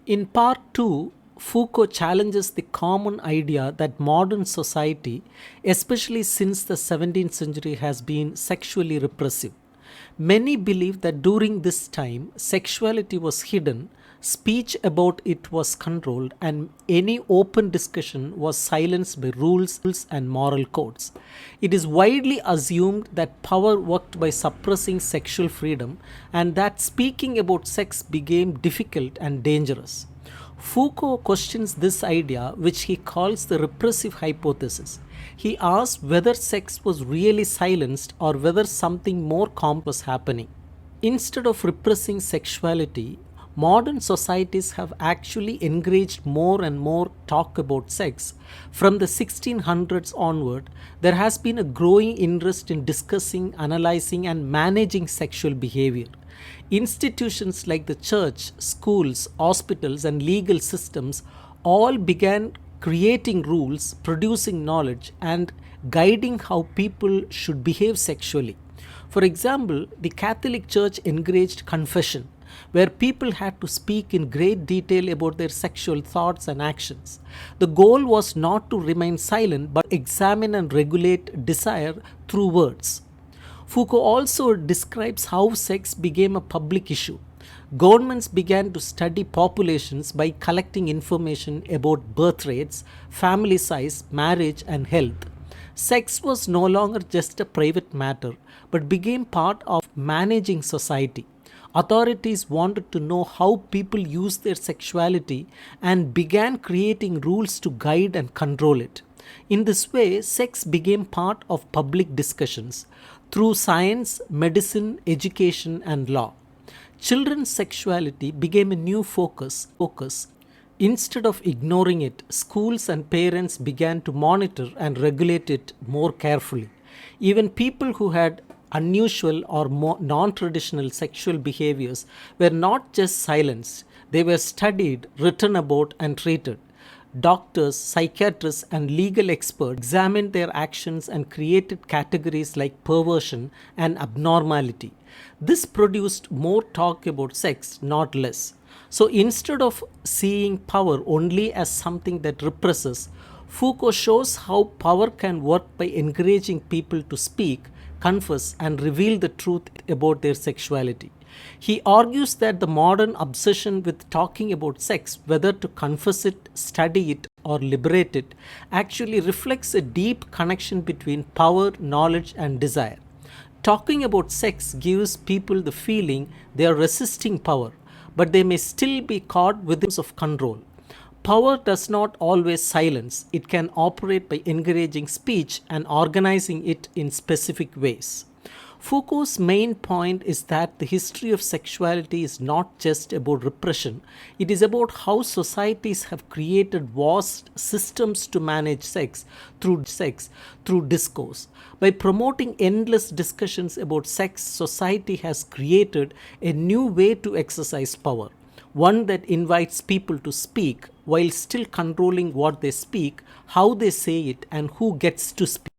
In part 2, Foucault challenges the common idea that modern society, especially since the 17th century, has been sexually repressive. Many believe that during this time, sexuality was hidden, speech about it was controlled, and any open discussion was silenced by rules and moral codes. It is widely assumed that power worked by suppressing sexual freedom and that speaking about sex became difficult and dangerous. Foucault questions this idea, which he calls the repressive hypothesis. He asks whether sex was really silenced or whether something more complex was happening. Instead of repressing sexuality, modern societies have actually encouraged more and more talk about sex. From the 1600s onward, there has been a growing interest in discussing, analyzing, and managing sexual behavior. Institutions like the church, schools, hospitals, and legal systems all began creating rules, producing knowledge, and guiding how people should behave sexually. For example, the Catholic Church encouraged confession, where people had to speak in great detail about their sexual thoughts and actions. The goal was not to remain silent but examine and regulate desire through words. Foucault also describes how sex became a public issue. Governments began to study populations by collecting information about birth rates, family size, marriage, and health. Sex was no longer just a private matter but became part of managing society. Authorities wanted to know how people use their sexuality and began creating rules to guide and control it. In this way, sex became part of public discussions through science, medicine, education, and law. Children's sexuality became a new focus. Instead of ignoring it, schools and parents began to monitor and regulate it more carefully. Even people who had unusual or non traditional sexual behaviors were not just silenced, they were studied, written about, and treated. Doctors, psychiatrists, and legal experts examined their actions and created categories like perversion and abnormality. This produced more talk about sex, not less. So instead of seeing power only as something that represses, Foucault shows how power can work by encouraging people to speak, confess, and reveal the truth about their sexuality. He argues that the modern obsession with talking about sex, whether to confess it, study it, or liberate it, actually reflects a deep connection between power, knowledge, and desire. Talking about sex gives people the feeling they are resisting power, but they may still be caught within of control. Power does not always silence, it can operate by encouraging speech and organizing it in specific ways. Foucault's main point is that the history of sexuality is not just about repression, it is about how societies have created vast systems to manage sex through discourse. By promoting endless discussions about sex, society has created a new way to exercise power, one that invites people to speak while still controlling what they speak, how they say it, and who gets to speak.